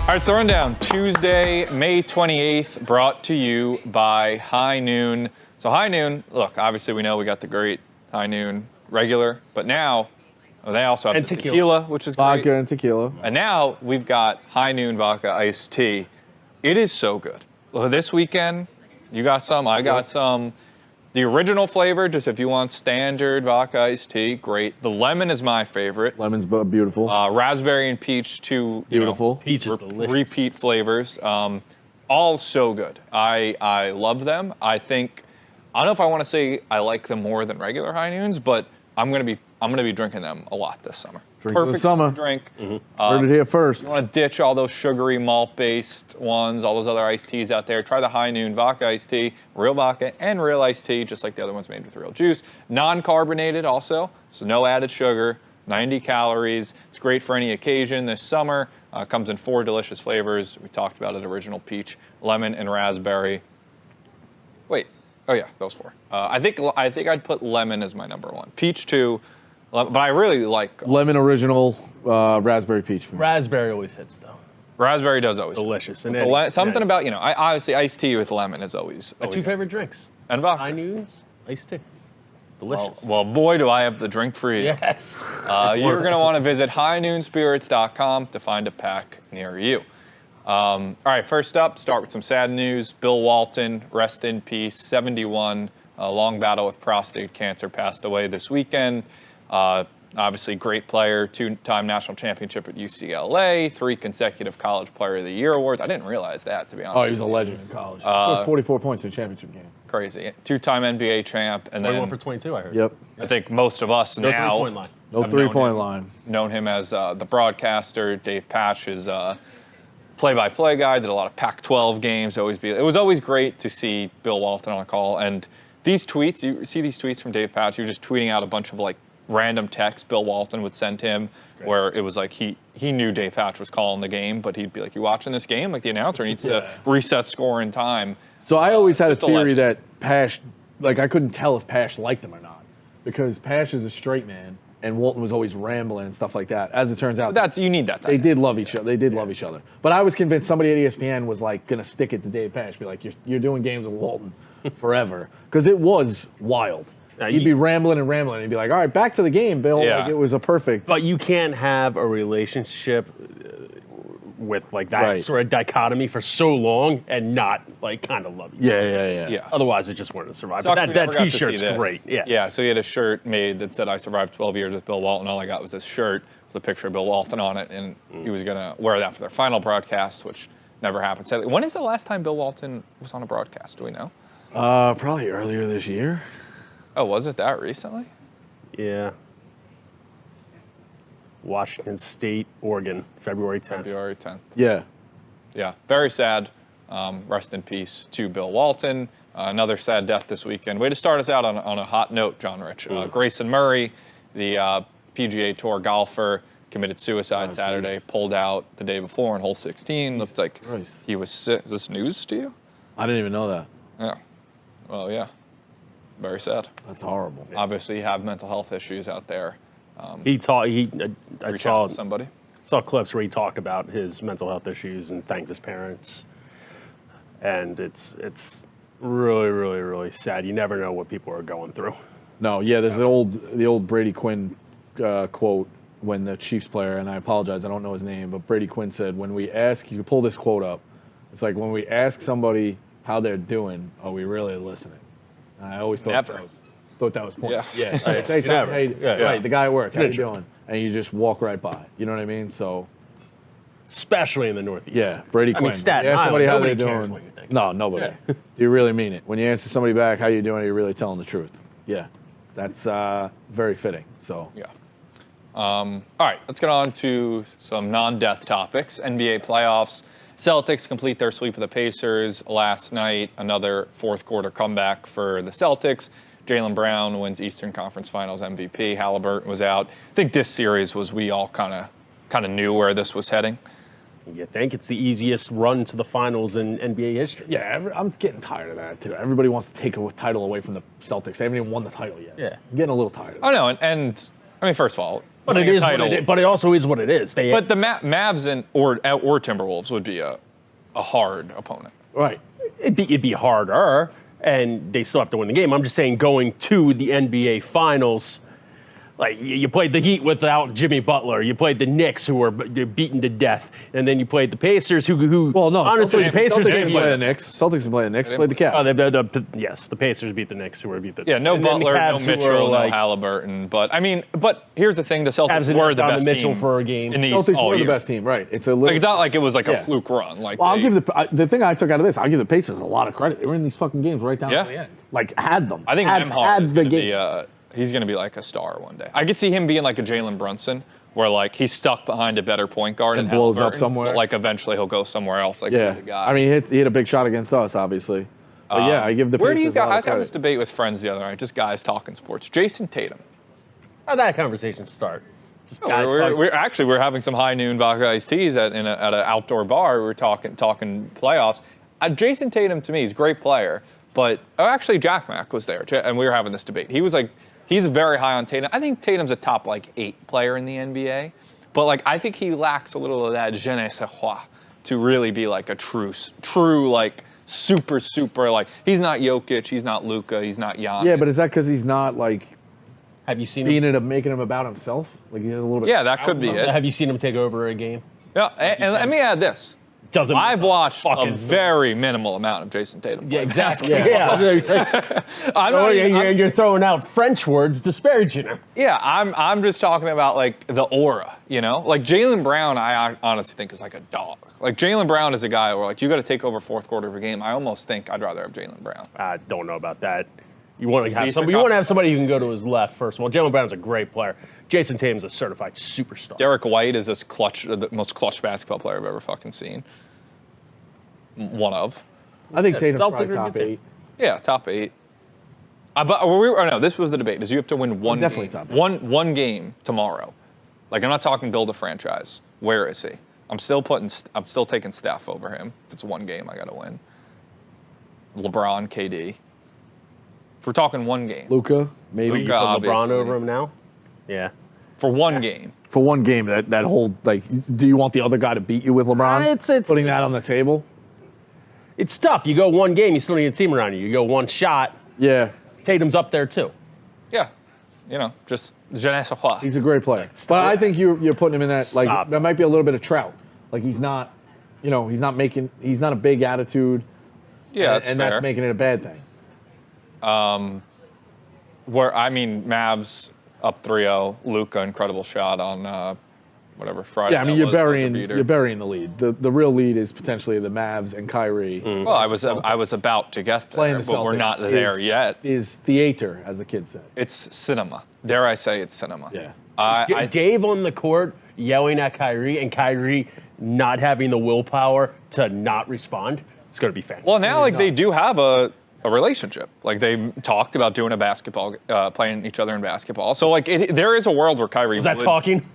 All right, so the rundown. Tuesday, May 28th, brought to you by High Noon. So High Noon, look, obviously we know we got the great High Noon regular, but now they also have the tequila, which is great. Vodka and tequila. And now we've got High Noon Vodka Iced Tea. It is so good. Well, this weekend, you got some, I got some. The original flavor, just if you want standard vodka iced tea, great. The lemon is my favorite. Lemon's beautiful. Raspberry and peach, two beautiful. Peach is delicious. Repeat flavors. All so good. I love them. I don't know if I want to say I like them more than regular High Noons, but I'm gonna be drinking them a lot this summer. Perfect summer drink. Heard it here first. You want to ditch all those sugary malt-based ones, all those other iced teas out there. Try the High Noon Vodka Iced Tea, real vodka and real iced tea, just like the other ones made with real juice. Non-carbonated also, so no added sugar, 90 calories. It's great for any occasion this summer. Comes in 4 delicious flavors. We talked about it, original peach, lemon, and raspberry. Wait, oh yeah, those 4. I think I'd put lemon as my number 1. Peach 2. But I really like lemon original, raspberry peach. Raspberry always hits though. Raspberry does always delicious. And something about obviously iced tea with lemon is always. My 2 favorite drinks. And vodka. High Noons, iced tea. Delicious. Well, boy, do I have the drink for you. Yes. You're going to want to visit highnoonspirits.com to find a pack near you. All right, first up, start with some sad news. Bill Walton, rest in peace, 71, long battle with prostate cancer, passed away this weekend. Obviously, great player, 2-time national championship at UCLA, 3 consecutive College Player of the Year awards. I didn't realize that, to be honest. Oh, he was a legend in college. He scored 44 points in a championship game. Crazy. 2-time NBA champ. And 21 then for 22, I heard. Yep. I think most of us No now. 3-point line. No 3-point line. Known him as the broadcaster. Dave Patch is play-by-play guy. Did a lot of Pac-12 games. It was always great to see Bill Walton on a call. And these tweets, you see these tweets from Dave Patch. He was just tweeting out a bunch of random texts Bill Walton would send him, where it was like he knew Dave Patch was calling the game, but he'd be like, "You watching this game?" Like the announcer needs to reset score in time. So I always had a Just a theory legend. that Pash, I couldn't tell if Pash liked him or not, because Pash is a straight man, and Walton was always rambling and stuff like that. As it turns out, You need that. they did love each other. They did love each other. But I was convinced somebody at ESPN was gonna stick it to Dave Pash, be like, "You're doing games with Walton forever," because it was wild. He'd be rambling and rambling. He'd be like, "All right, back to the game, Bill." Yeah. It was a perfect. But you can't have a relationship with that sort of dichotomy for so long and not kind of love each other. Yeah. Otherwise, it just wouldn't survive. Sucks But we that never got to T-shirt's see this. great. Yeah. Yeah. So he had a shirt made that said, "I survived 12 years with Bill Walton." All I got was this shirt with a picture of Bill Walton on it, and he was gonna wear that for their final broadcast, which never happened. Sadly. When is the last time Bill Walton was on a broadcast? Do we know? Probably earlier this year. Oh, was it that recently? Yeah. Washington State, Oregon, February 10th. February 10th. Yeah. Yeah, very sad. Rest in peace to Bill Walton. Another sad death this weekend. Way to start us out on a hot note, John Rich. Grayson Murray, the PGA Tour golfer, committed suicide Saturday, pulled out the day before in hole 16. Looked like he was sick. Is this news to you? I didn't even know that. Yeah. Well, yeah. Very sad. That's horrible. Obviously, you have mental health issues out there. I Reach out to somebody. saw clips where he talked about his mental health issues and thanked his parents. And it's really, really, really sad. You never know what people are going through. No, yeah, there's the old Brady Quinn quote when the Chiefs player, and I apologize, I don't know his name, but Brady Quinn said, when we ask, you can pull this quote up, it's like when we ask somebody how they're doing, are we really listening? And I always thought that was point. Yeah. Right, the guy at work, how you doing? And you just walk right by. You know what I mean? So, especially in the Northeast. yeah, Brady Quinn. I mean, Staten You ask somebody Island, how they're nobody cares doing. what you think. No, nobody. Do you really mean it? When you answer somebody back, how you doing? Are you really telling the truth? Yeah, that's very fitting. So, Yeah. All right, let's get on to some non-death topics. NBA playoffs. Celtics complete their sweep of the Pacers last night. Another fourth quarter comeback for the Celtics. Jaylen Brown wins Eastern Conference Finals MVP. Halliburton was out. I think this series was, we all kind of knew where this was heading. You think it's the easiest run to the finals in NBA history? yeah, I'm getting tired of that too. Everybody wants to take a title away from the Celtics. They haven't even won the title yet. Yeah. I'm getting a little tired of it. Oh, no, and I mean, first of all, But it is what it is. But it also is what it is. But the Mavs or Timberwolves would be a hard opponent. Right. It'd be harder, and they still have to win the game. I'm just saying, going to the NBA Finals, like you played the Heat without Jimmy Butler, you played the Knicks who were beaten to death, and then you played the Pacers who well, no, honestly, the Pacers didn't play the Knicks. Celtics didn't play the Knicks. Played the Cavs. Yes, the Pacers beat the Knicks who were beat the. Yeah, no and then Butler, the no Cavs Mitchell, no Halliburton. But here's the thing: the Celtics were the best Mitchell team for a game. in the East Celtics all were the year. best team, right? It's It's not like it was a fluke run. Well, I'll give the thing I took out of this. I'll give the Pacers a lot of credit. They were in these fucking games right down to the end. Like had them. I think had the game. He's going to be like a star one day. I could see him being like a Jalen Brunson, where like he's stuck behind a better point guard and blows up Halliburton, somewhere. But like eventually he'll go somewhere else. Like Yeah, the guy. I mean he hit a big shot against us, obviously. But yeah, I give the Where Pacers do you a lot guys? I of was having credit. this debate with friends the other night, just guys talking sports. Jason Tatum. How'd that conversation start? Just Oh, guys we're having some high noon vodka iced teas at an outdoor bar. We were talking playoffs. Jason Tatum to me is a great player, but actually Jack Mack was there and we were having this debate. He was like, he's very high on Tatum. I think Tatum's a top 8 player in the NBA, but I think he lacks a little of that je ne sais quoi to really be like a true super he's not Jokic, he's not Luka, he's not Giannis. Yeah, but is that because he's not have you seen making him about himself? Like he has a little bit. Yeah, that could be it. Have you seen him take over a game? Yeah, and let me add this. I've watched a very minimal amount of Jason Tatum. Yeah, exactly. Yeah. You're throwing out French words disparaging him. Yeah, I'm just talking about the aura, Like Jaylen Brown, I honestly think is like a dog. Like Jaylen Brown is a guy where you got to take over fourth quarter of a game. I almost think I'd rather have Jaylen Brown. I don't know about that. You want to have somebody. You want to have somebody who can go to his left first of all. Jaylen Brown's a great player. Jason Tatum's a certified superstar. Derek White is the most clutch basketball player I've ever fucking seen. One of. I think Tatum's Celtics probably are top good 8. Yeah, top 8. No, this was the debate. Is you have to win one definitely game. top 8. One game tomorrow. I'm not talking build a franchise. Where is he? I'm still taking Steph over him. If it's one game, I got to win. LeBron, KD. If we're talking one game. Luka, maybe. You put LeBron over him now? Yeah. For one game. For one game, that whole do you want the other guy to beat you with LeBron? It's putting that on the table. It's tough. You go one game, you still need a team around you. You go one shot. Yeah. Tatum's up there too. Yeah. Just je ne sais quoi. He's a great player. But I think you're putting him in that there might be a little bit of Trout. He's not, he's not a big attitude. Yeah, and that's making it a bad thing. Mavs up 3-0. Luka, incredible shot on Friday. Yeah, I mean you're burying the lead. The real lead is potentially the Mavs and Kyrie. Well, I was about to get there, but we're not there yet. Is theater, as the kids said. It's cinema. Dare I say it's cinema? Yeah. Dave on the court yelling at Kyrie and Kyrie not having the willpower to not respond. It's going to be fantastic. Well, now they do have a relationship. They talked about doing a basketball, playing each other in basketball. So there is a world where Kyrie. Was that talking?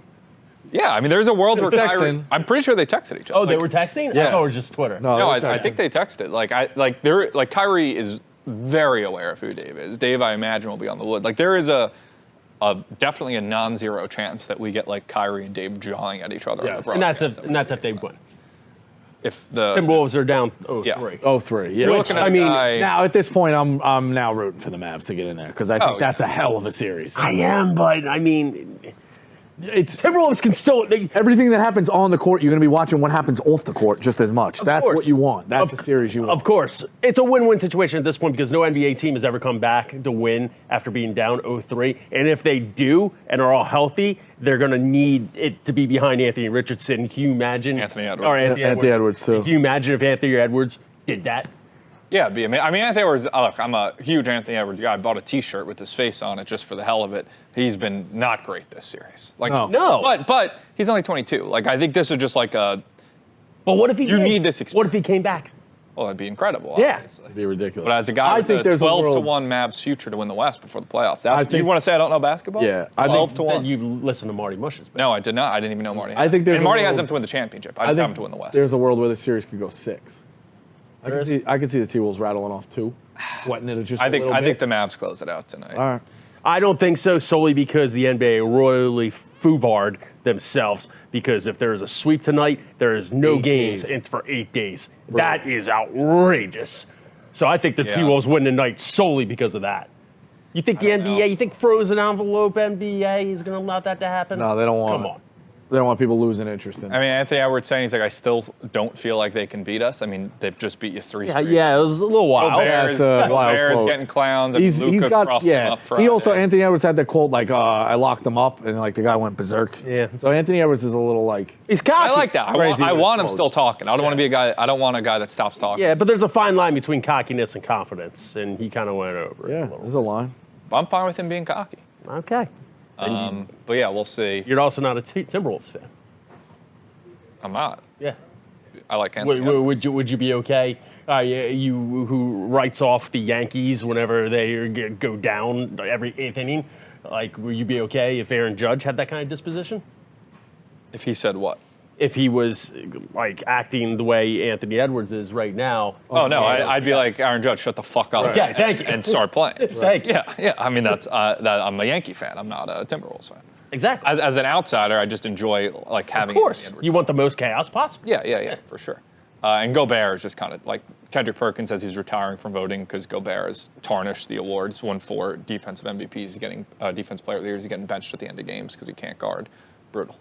Yeah, I mean, there's a world where Kyrie. Texting. I'm pretty sure they texted each other. Oh, they were texting? Yeah. I thought it was just Twitter. No, I think they texted. Kyrie is very aware of who Dave is. Dave, I imagine, will be on the wood. There is a definitely a non-zero chance that we get Kyrie and Dave jawing at each other. Yes, and that's if they win. If the Timberwolves are down 0-3. Yeah. 0-3. Yeah. You're looking at now at this point, I'm now rooting for the Mavs to get in there because I think that's a hell of a series. I am, but it's Timberwolves can still. Everything that happens on the court, you're going to be watching what happens off the court just as much. That's what you want. That's the series you want. Of course. It's a win-win situation at this point because no NBA team has ever come back to win after being down 0-3. And if they do and are all healthy, they're going to need it to be behind Anthony Richardson. Can you imagine? Anthony Edwards. Or Anthony Edwards, too. Can you imagine if Anthony Edwards did that? Yeah, it'd be amazing. I mean, Anthony Edwards, look, I'm a huge Anthony Edwards guy. I bought a T-shirt with his face on it just for the hell of it. He's been not great this series. No. But he's only 22. I think this is just a. But what if he need this experience. What if he came back? Well, it'd be incredible. Yeah. Obviously. It'd be ridiculous. But as a guy I think there's 12-1 Mavs future to win the West before the playoffs. You want to say I don't know basketball? Yeah. 12-1. You listen to Marty Mush's. No, I did not. I didn't even know Marty. I think there's and Marty a has world- them to win the championship. I just have them to win the West. There's a world where the series could go 6. I could see the T-Wolves rattling off 2, sweating it just I a little bit. think the Mavs close it out tonight. All right. I don't think so, solely because the NBA royally foobarred themselves because if there is a sweep tonight, there is no 8 games days. and for 8 days. That is outrageous. So I think the Yeah. T-Wolves win tonight solely because of that. You think the don't NBA, know. you think frozen envelope NBA is going to allow that to happen? No, they don't want Come it. on. They don't want people losing interest in it. I mean, Anthony Edwards saying he's like, I still don't feel like they can beat us. I mean, they've just beat you 3 Yeah, straight. yeah, it was a little wild. Bears, That's a wild Bears quote. getting clowned. And Luka crossed him up Friday. He also, Anthony Edwards had that quote like, I locked him up, and like the guy went berserk. Yeah. So Anthony Edwards is a little like, He's cocky. I like that. Crazy I want him quotes. still talking. I don't want to be a guy. I don't want a guy that stops talking. Yeah, but there's a fine line between cockiness and confidence, and he kind of went over it yeah, a little. there's a line. I'm fine with him being cocky. Okay. But yeah, we'll see. You're also not a Timberwolves fan. I'm not. Yeah. I like Anthony Edwards. Would you be okay? You who writes off the Yankees whenever they go down every 8th inning? Like, would you be okay if Aaron Judge had that kind of disposition? If he said what? If he was like acting the way Anthony Edwards is right now? Oh no, yes, I'd be yes. like Aaron Judge, shut the fuck up. Okay, thank you. And start playing. Thank you. Yeah. I mean, that's that. I'm a Yankee fan. I'm not a Timberwolves fan. Exactly. As an outsider, I just enjoy like having. Of course, Anthony Edwards you want the most chaos possible. Yeah, for sure. And Gobert is just kind of like Kendrick Perkins says he's retiring from voting because Gobert has tarnished the awards. Won 4 defensive MVPs. He's getting defense player of the year. He's getting benched at the end of games because he can't guard. Brutal.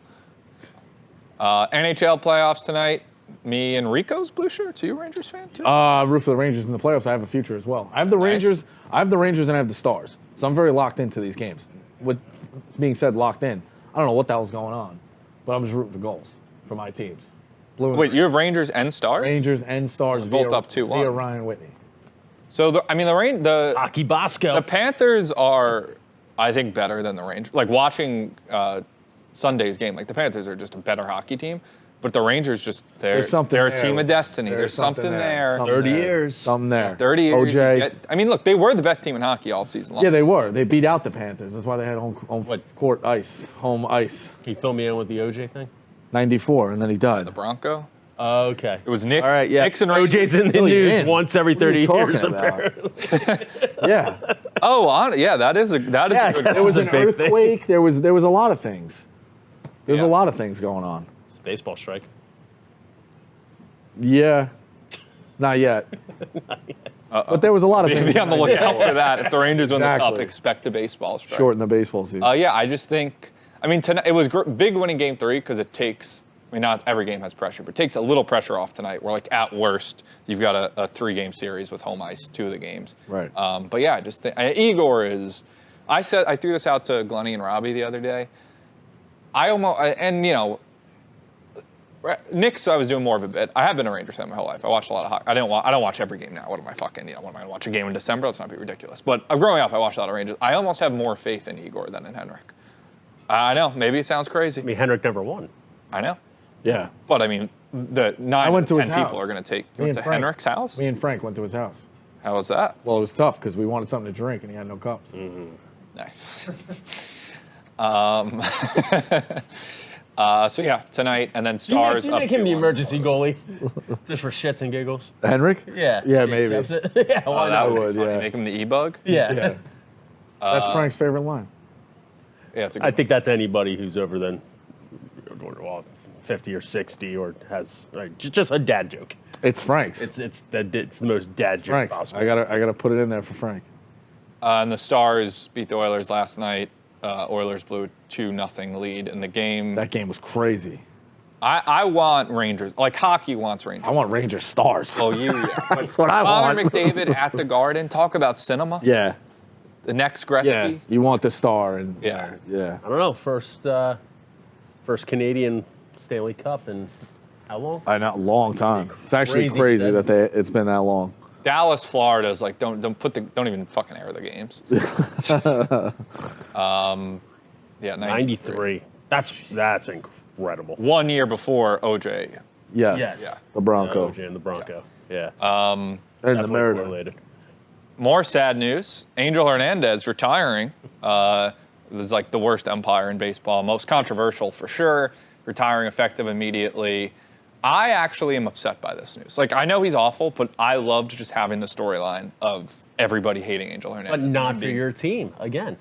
NHL playoffs tonight. Me and Rico's blue shirts. Are you a Rangers fan too? Root for the Rangers in the playoffs. I have a future as well. I have the Nice. Rangers. I have the Rangers and I have the Stars. So I'm very locked into these games. With being said, locked in. I don't know what the hell's going on, but I'm just rooting for goals for my teams. Blue and Wait, you have Rangers and Stars? Rangers and Stars Both via, up 2-1. via Ryan Whitney. So the Aki Bosco. the Panthers are, I think, better than the Rangers. Like watching Sunday's game, like the Panthers are just a better hockey team, but the Rangers they're There's something they're a there. team of destiny. There's There's something there. Something 30 there. years. Something there. 30 years. OJ. I mean, look, they were the best team in hockey all season long. Yeah, they were. They beat out the Panthers. That's why they had home court ice. Home ice. Can you fill me in with the OJ thing? 94, and then he died. The Bronco. Okay. It was Knicks. All right, yeah. Knicks and Rangers. OJ's in the Really news in. once every What are 30 you talking years, about? apparently. Yeah. Oh, yeah, that is a Yeah, good. that's- There was a an big thing. earthquake. There was a lot of things. There's Yeah. a lot of things going on. It's a baseball strike. Yeah. Not yet. But there was a lot of things. Be on the lookout for that. If the Rangers win the cup, Exactly. expect a baseball strike. Short in the baseball season. Yeah, I just think. I mean, tonight it was big winning Game 3 because it takes. I mean, not every game has pressure, but it takes a little pressure off tonight. Where like at worst, you've got a 3-game series with home ice, 2 of the games. Right. But yeah, I just think Igor is. I threw this out to Glennie and Robbie the other day. Knicks, I was doing more of a bit. I have been a Rangers fan my whole life. I watched a lot of hockey. I don't watch every game now. What am I fucking? What am I gonna watch a game in December? Let's not be ridiculous. But growing up, I watched a lot of Rangers. I almost have more faith in Igor than in Henrik. I know. Maybe it sounds crazy. I mean, Henrik never won. I know. Yeah. But I mean, the 9 went to to 10 his people house. are going to take. You Me went and to Frank. Henrik's house? Me and Frank went to his house. How was that? Well, it was tough because we wanted something to drink and he had no cups. Nice. So yeah, tonight and then Stars you up make him the 2-1. emergency goalie, just for shits and giggles. Henrik? Yeah. Yeah, He maybe. accepts it. Yeah, Oh, why that not? would would, be funny. yeah. Make him the e-bug? Yeah. Yeah. That's Frank's favorite line. Yeah, it's a good I think that's anybody who's over than 50 or 60 or has just a dad joke. It's Frank's. It's the most dad joke Frank's. possible. I gotta put it in there for Frank. And the Stars beat the Oilers last night. Oilers blew a 2-0 lead in the game. That game was crazy. I want Rangers. Like hockey wants Rangers. I want Rangers Stars. Oh, you. That's what I Connor want. McDavid at the Garden. Talk about cinema. Yeah. The next Gretzky. Yeah. You want the star and Yeah. yeah. I don't know. First Canadian Stanley Cup in how long? I know, long time. It's actually Crazy crazy that it's been that long. Dallas, Florida is like don't even fucking air the games. Yeah, 93. That's incredible. 1 year before OJ. Yes. Yes. Yeah. The Bronco. OJ and the Bronco. Yeah. and the Definitely Merida. correlated. More sad news. Angel Hernandez retiring. This is like the worst umpire in baseball. Most controversial for sure. Retiring effective immediately. I actually am upset by this news. Like, I know he's awful, but I loved just having the storyline of everybody hating Angel Hernandez. But and not him for being- your team again.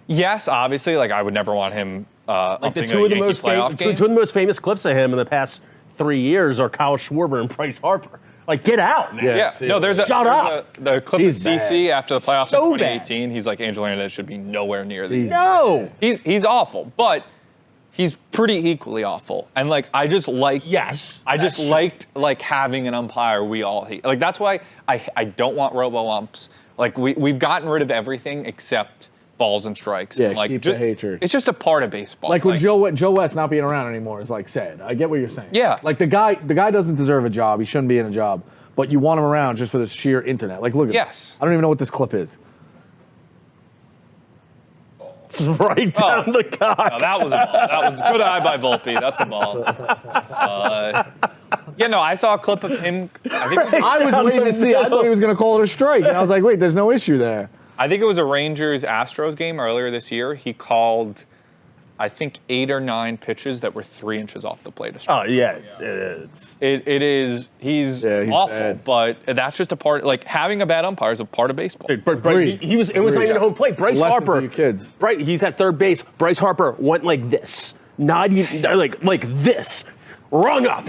Yes, obviously. Like, I would never want him Like the upping two a of the Yankee most playoff game. two of the most famous clips of him in the past 3 years are Kyle Schwarber and Bryce Harper. Like, get out, man. Yeah, no, there's Shut up. The clip He's of CC after the playoffs So in 2018. He's like, Angel Hernandez should be nowhere near these. No. He's awful, but he's pretty equally awful. And like, I just like, Yes, I just that's true. liked like having an umpire we all hate. Like that's why I don't want robo-umps. Like we've gotten rid of everything except balls and strikes. Yeah, and like keep the hatred. It's just a part of baseball. Like when Joe West not being around anymore is like sad. I get what you're saying. Yeah. Like the guy doesn't deserve a job. He shouldn't be in a job. But you want him around just for the sheer internet. Like look at Yes. I don't even know what this clip is. It's right down the cock. No, that was a ball. That was a good eye by Volpe. That's a ball. Yeah, no, I saw a clip of him. I was waiting to see. I thought he was going to call it a strike. And I was like, wait, there's no issue there. I think it was a Rangers-Astros game earlier this year. He called, I think, 8 or 9 pitches that were 3 inches off the plate. Oh, yeah. It's It is. He's awful, bad. but that's just a part. Like having a bad umpire is a part of baseball. Agreed. It was not even a home plate. Bryce Lesson Harper. for you kids. Right, he's at third base. Bryce Harper went like this. Not even, like this. Rung up.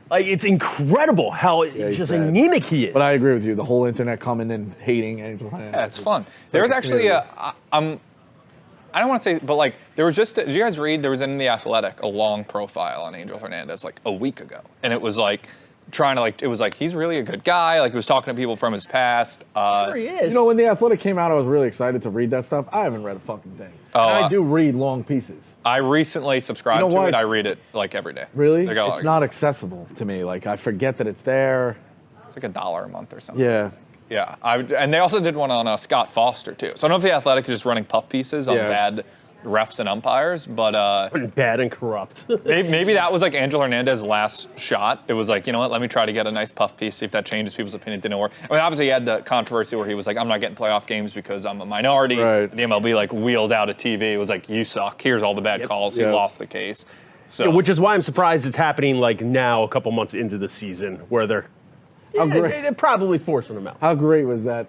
Like, it's incredible how he's just bad. anemic he is. But I agree with you. The whole internet coming and hating Angel Hernandez. Yeah, it's fun. There was actually I don't want to say, but like there was just. Did you guys read? There was in the Athletic a long profile on Angel Hernandez like a week ago, and it was like trying to like it was like he's really a good guy. Like he was talking to people from his past. Sure he is. You know, when the Athletic came out, I was really excited to read that stuff. I haven't read a fucking thing. Oh, And I do read long pieces. I recently subscribed You know to what? it. I read it like every day. Really? They got a lot It's of- not accessible to me. Like, I forget that it's there. It's like $1 a month or something. Yeah. Yeah, and they also did one on Scott Foster too. So I don't know if the Athletic is just running puff pieces on Yeah. bad refs and umpires, but Bad and corrupt. maybe that was like Angel Hernandez's last shot. It was like, you know what, let me try to get a nice puff piece, see if that changes people's opinion. Didn't work. I mean, obviously he had the controversy where he was like, I'm not getting playoff games because I'm a minority. Right. The MLB like wheeled out a TV. It was like, you suck. Here's all the bad calls. He Yep. lost the case. So Which is why I'm surprised it's happening like now, a couple months into the season, where they're they're probably forcing him out. How great was that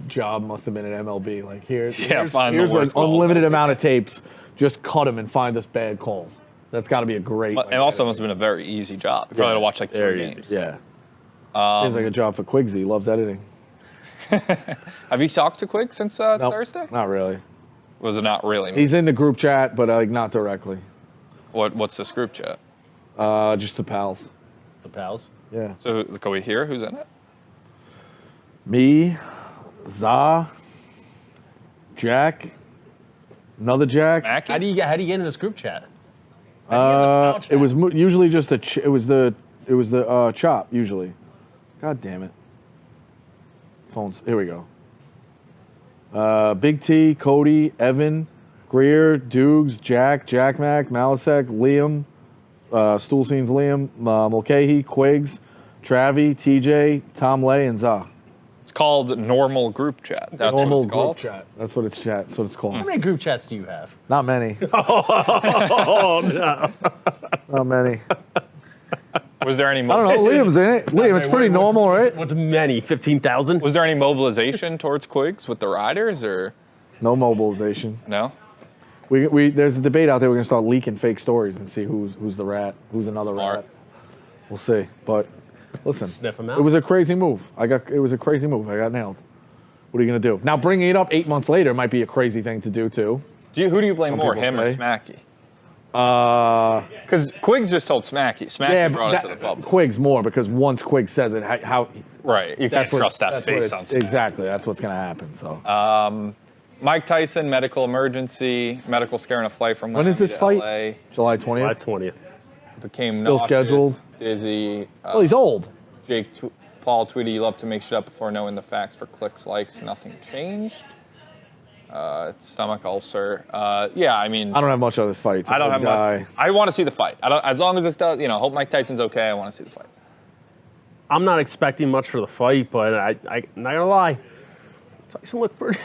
job must have been at MLB? Like, here's find the here's an worst calls. unlimited amount of tapes. Just cut them and find us bad calls. That's got to be a great. But it also must have been a very easy job. You probably had to watch like 3 very easy. games. Yeah. Seems like a job for Quigsy. He loves editing. Have you talked to Quigg since Nope, Thursday? Not really. Was it not really? He's in the group chat, but like not directly. What's this group chat? Just the pals. The pals. Yeah. So can we hear who's in it? Me, Za, Jack, another Jack. Mackie? How do you get in this group chat? It was usually just it was the chop usually. God damn it. Phones. Here we go. Big T, Cody, Evan, Greer, Dukes, Jack Mac, Malasek, Liam, Stool Scenes Liam, Mulcahy, Quiggs, Travi, TJ, Tom Lay, and Za. It's called normal group chat. That's Normal what it's called. group chat. That's what it's called. How many group chats do you have? Not many. Oh, no. Not many. Was there any? I don't know. Liam's in it. Liam, it's pretty normal, right? What's many? 15,000? Was there any mobilization towards Quiggs with the riders or No mobilization. no? There's a debate out there. We're gonna start leaking fake stories and see who's the rat, who's another Smart. rat. We'll see. But listen, Sniff 'em out. it was a crazy move. It was a crazy move. I got nailed. What are you gonna do? Now bringing it up 8 months later might be a crazy thing to do too. Who do you blame more, people him or say. Smacky? Uh, Because Quiggs just told Smacky. Smacky yeah, brought it to the but public. Quiggs more because once Quiggs says it, how Right. You can't that's what- trust that that's what face it's- on Smacky. exactly. That's what's gonna happen. So Mike Tyson, medical emergency, medical scare in a flight from when is Miami this to fight? LA. July July 20th. 20th. Became Still nauseous, scheduled? dizzy. Oh, he's old. Paul tweeted, "You love to make shit up before knowing the facts for clicks, likes. Nothing changed." Stomach ulcer. Yeah, I mean, I don't have much of this fight. It's an I don't old have guy. much. I want to see the fight. As long as it's does, hope Mike Tyson's okay. I want to see the fight. I'm not expecting much for the fight, but I'm not gonna lie. Tyson looked pretty.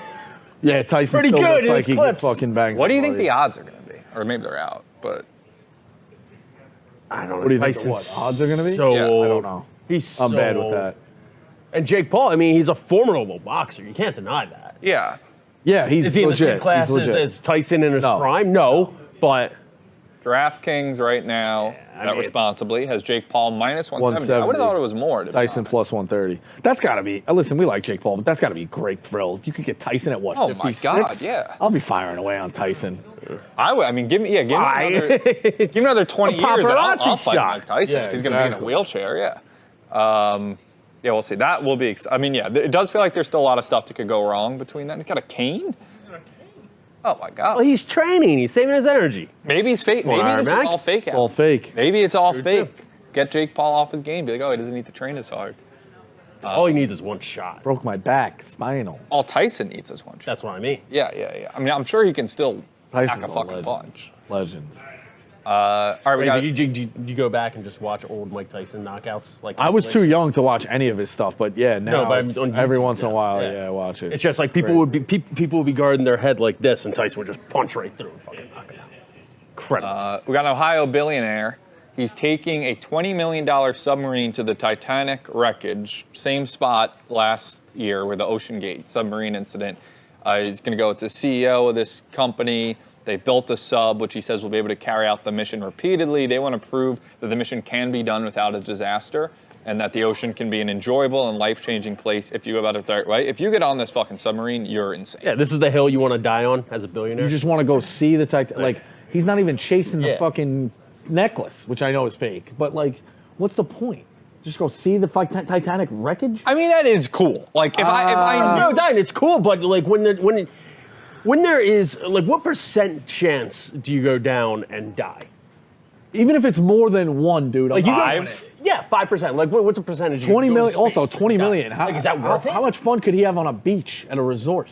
Yeah, Tyson Pretty still good looks in like his he clips. could fucking bang. What do you think somebody. the odds are going to be? Or maybe they're out, but I don't know. What do you think Tyson's the odds are gonna be? So, Yeah, I don't know. He's I'm so bad with old. that. And Jake Paul, I mean, he's a formidable boxer. You can't deny that. yeah. Yeah, he's Is he in the legit. same class He's legit. as Tyson in his No. prime? No, but DraftKings right now, bet responsibly, has Jake Paul minus 170. I would have thought it was more. Tyson plus 130. That's got to be. Listen, we like Jake Paul, but that's got to be a great thrill. If you could get Tyson at what? Oh 56? my God, yeah. I'll be firing away on Tyson. I would. I mean, give me another 20 years, and I'll fight Mike Tyson if he's going to be in a wheelchair. Yeah. Yeah, we'll see. That will be. I mean, yeah, it does feel like there's still a lot of stuff that could go wrong between that. He's got a cane. Oh my God. Well, he's training. He's saving his energy. Maybe he's fake. Maybe this is all fake. It's all fake. Maybe it's all fake. Get Jake Paul off his game. Be like, oh, he doesn't need to train as hard. All he needs is one shot. Broke my back, spinal. All Tyson needs is one shot. That's what I mean. Yeah. I mean, I'm sure he can still pack Tyson's a fucking legend. punch. Legends. All right, we got. You go back and just watch old Mike Tyson knockouts? Like I was too young to watch any of his stuff, but yeah, now but it's on every YouTube, once in a while, yeah. I watch it. It's just like people would be guarding their head like this, and Tyson would just punch right through and fucking knock him out. Incredible. We got an Ohio billionaire. He's taking a $20 million submarine to the Titanic wreckage, same spot last year with the Oceangate submarine incident. He's going to go with the CEO of this company. They built a sub, which he says will be able to carry out the mission repeatedly. They want to prove that the mission can be done without a disaster and that the ocean can be an enjoyable and life-changing place if you go about it the right way. If you get on this fucking submarine, you're insane. Yeah, this is the hill you want to die on as a billionaire. You just want to go see the Titanic. Like, he's not even chasing the fucking necklace, which I know is fake. But, like, what's the point? Just go see the Titanic wreckage? I mean, that is cool. Like, if I No, dying, it's cool, but, like, when there is, like, what % chance do you go down and die? Even if it's more than one, dude. Like, you Five? go, yeah, 5%. Like, what's a percentage? 20 million. Also, 20 million. How, like, is that worth it? How much fun could he have on a beach at a resort?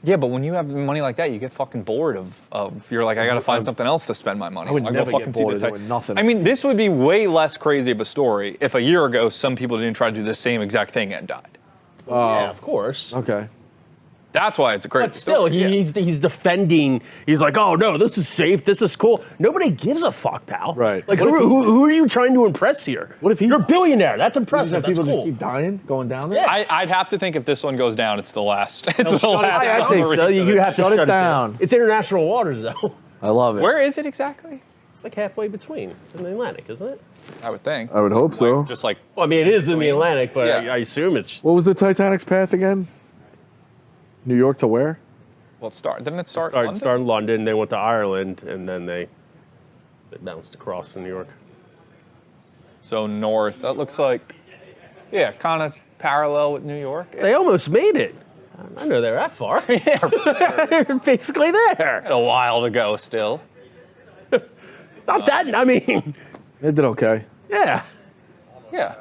Yeah, but when you have money like that, you get fucking bored of you're like, I got to find something else to spend my money. I would I'll never go get fucking bored see of the doing nothing. I mean, this would be way less crazy of a story if a year ago some people didn't try to do the same exact thing and died. Yeah, of course. Okay. That's why it's a crazy But still, story. he's defending. He's like, oh no, this is safe. This is cool. Nobody gives a fuck, pal. Right. Like, What if who are you trying to impress here? What if he- You're a billionaire. That's Just impressive. have That's people cool. just keep dying, going down there? Yeah. I'd have to think if this one goes down, it's the last. It's the shut it last. down. I think so. submarine. You have to Shut it shut down. It's international waters, though. I love it. Where is it exactly? It's like halfway between. It's in the Atlantic, isn't it? I would think. I would hope so. Just like Well, I mean, it is in the Atlantic, but Yeah. I assume it's. What was the Titanic's path again? New York to where? well, didn't it start? London? Started in London, they went to Ireland, and then they bounced across to New York. So north. That looks like, yeah, kind of parallel with New York. They almost made it. I know they're that far. They're basically there. A while to go still. Not that. I mean, They did okay. yeah. Yeah.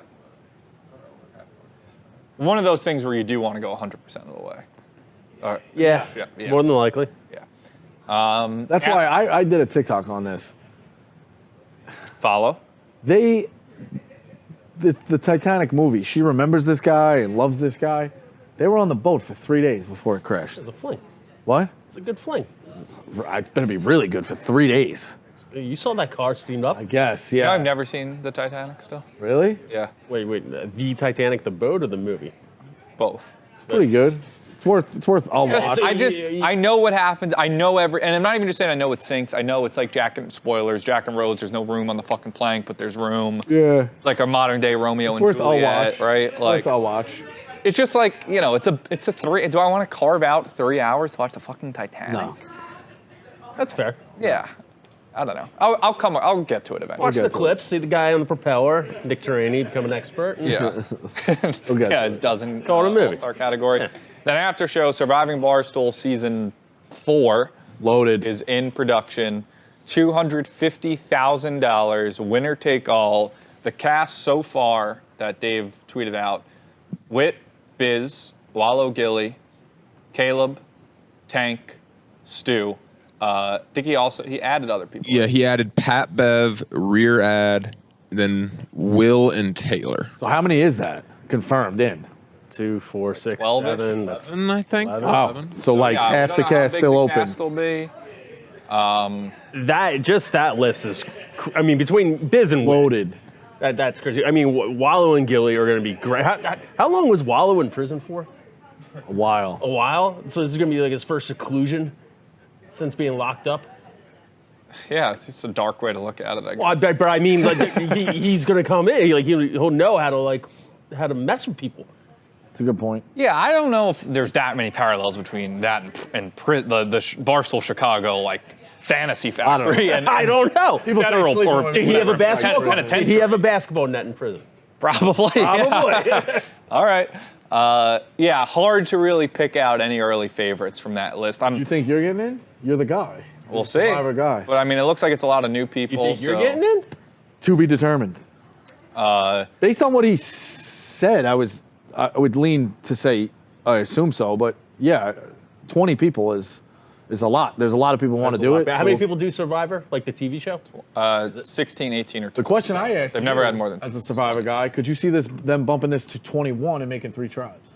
One of those things where you do want to go 100% of the way. Yeah. Yeah. More than likely. Yeah. That's why I did a TikTok on this. Follow. The Titanic movie, she remembers this guy and loves this guy. They were on the boat for 3 days before it crashed. It's a fling. What? It's a good fling. It's going to be really good for 3 days. You saw that car steamed up? I guess, You know, yeah. I've never seen the Titanic still. Really? Yeah, Wait. The Titanic, the boat, or the movie? both. It's pretty good. It's worth I'll watch. I know what happens. I know and I'm not even just saying I know it sinks. I know it's like Jack and Rose. There's no room on the fucking plank, but there's room. Yeah. It's like a modern day Romeo It's and worth I'll Juliet, watch. right? Like, I'll watch. it's just like, you know, it's a 3. Do I want to carve out 3 hours to watch the fucking Titanic? No. That's fair. Yeah. I don't know. I'll get to it eventually. Watch get the to it. clips, see the guy on the propeller, Nick Turini, become an expert. Yeah. We'll get Yeah, to it's it. dozen Call it a movie. All-Star category. Then Aftershow, Surviving Barstool Season 4 Loaded. is in production. $250,000, winner take all. The cast so far that Dave tweeted out: Wit, Biz, Wallow Gilly, Caleb, Tank, Stu. I think he added other people. Yeah, he added Pat Bev, Rear Ad, then Will and Taylor. So how many is that confirmed in? 2, 4, 6, 12-ish. 7. That's And I think. Wow. 11. So like Yeah, we half don't the know how cast big still the open. cast will be. that list is. I mean, between Biz and Wit, Loaded. that's crazy. I mean, Wallow and Gilly are going to be great. How long was Wallow in prison for? A while. A while. So this is going to be like his first seclusion since being locked up. Yeah, it's just a dark way to look at it, I guess. Well, but I mean, like, he's going to come in. Like, he'll know how to mess with people. It's a good point. Yeah, I don't know if there's that many parallels between that and the Barstool Chicago like fantasy factory and I don't know. federal or Did he have a basketball? penitentiary. Did he have a basketball net in prison? Probably. Probably. Yeah. All right. Yeah, hard to really pick out any early favorites from that list. You think you're getting in? You're the guy. We'll see. Survivor guy. But I mean, it looks like it's a lot of new You people. think you're so, getting in? To be determined. Based on what he said, I would lean to say I assume so, but yeah, 20 people is a lot. There's a lot of people who want to do it. How many people do Survivor, like the TV show? 16, 18, or 20. The question I asked They've you, never had more than as a Survivor guy, could you see them bumping this to 21 and making 3 tribes?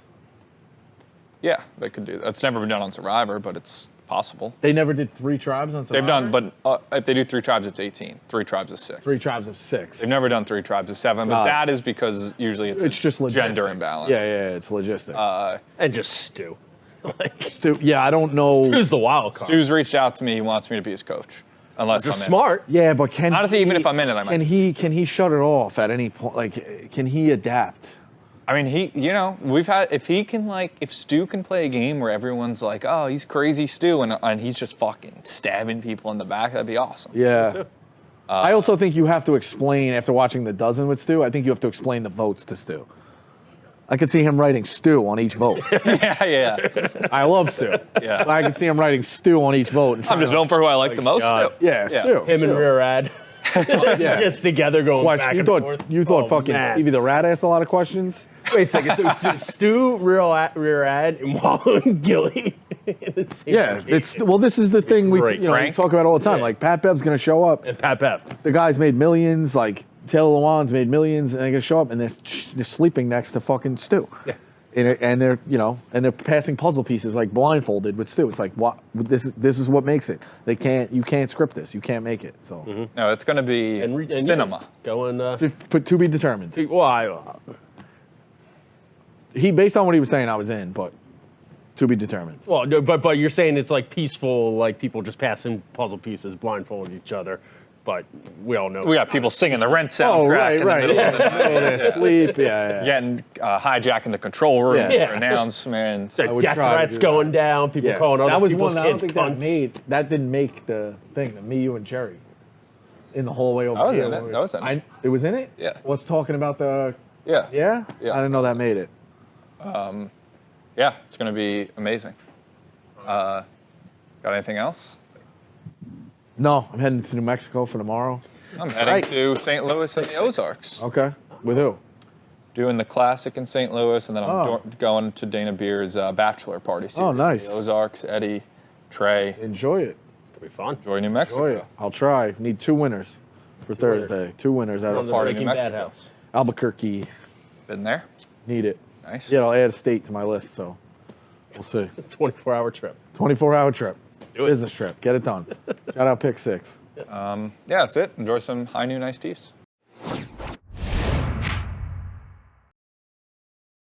Yeah, they could do that. It's never been done on Survivor, but it's possible. They never did 3 tribes on Survivor? They've done, but if they do 3 tribes, it's 18. 3 tribes is 6. 3 tribes of 6. They've never done 3 tribes of 7, but Got it. that is because usually it's just gender logistics. imbalance. Yeah, it's logistics. And just Stu. Like, Yeah, I don't know. Stu's the wild card. Stu's reached out to me. He wants me to be his coach. Unless Just I'm smart. Yeah, but can Honestly, he, even if I'm in it, I might. Can he shut it off at any point? Like, can he adapt? I mean, if Stu can play a game where everyone's like, oh, he's crazy Stu, and he's just fucking stabbing people in the back, that'd be awesome. Yeah. I also think you have to explain, after watching The Dozen with Stu, I think you have to explain the votes to Stu. I could see him writing Stu on each vote. yeah. I love Stu. Yeah. I could see him writing Stu on each vote. I'm just known for who I like the most. God. Stu. Yeah, Stu. Him and Stu. Rear Ad. Yeah. Just together going back You and thought forth. you thought Oh, fucking man. Stevie the Rat asked a lot of questions? Wait a second. So Stu, Rear Ad, and Wallow and Gilly. in the same Yeah, game. this is the thing we Great. we Frank? talk about all the time. Yeah. Like Pat Bev's gonna show up. And Pat Bev. The guys made millions. Like Taylor Lewan's made millions, and they're gonna show up and they're sleeping next to fucking Stu. Yeah. And they're passing puzzle pieces like blindfolded with Stu. It's like what this is what makes it. You can't script this. You can't make it. So No, it's going to be And cinema. Going. to be determined. Well, Based on what he was saying, I was in, but to be determined. well, no, but you're saying it's like peaceful, like people just passing puzzle pieces, blindfolding each other. But we all know We got people singing the Rent soundtrack in the middle of the night. Sleep. Yeah. Getting hijacking the control room Yeah. for announcements. The would death try to threats do going down. People calling other that was people's one. I don't kids think cunts. that didn't make the thing. The me, you, and Jerry in the hallway over That was here. in it. where That was in it. It was in it. Yeah. What's talking about the? Yeah. Yeah. Yeah. I didn't know that made it. Yeah, it's going to be amazing. Got anything else? No, I'm heading to New Mexico for tomorrow. I'm heading right. to St. Louis and the Ozarks. Okay. With who? Doing the Classic in St. Louis, and then I'm Oh. going to Dana Beer's bachelor party series. Oh, nice. The Ozarks, Eddie, Trey. Enjoy it. It's gonna be fun. Enjoy New Mexico. Enjoy it. I'll try. Need 2 winners for Thursday. 2 winners out From of the Florida, Breaking New Bad Mexico. house. Albuquerque. Been there. Need it. Nice. Yeah, I'll add a state to my list, so we'll see. 24-hour trip. 24-hour trip. do it. Business trip. Get it done. Shout out Pick 6. Yeah, that's it. Enjoy some high noon iced teas.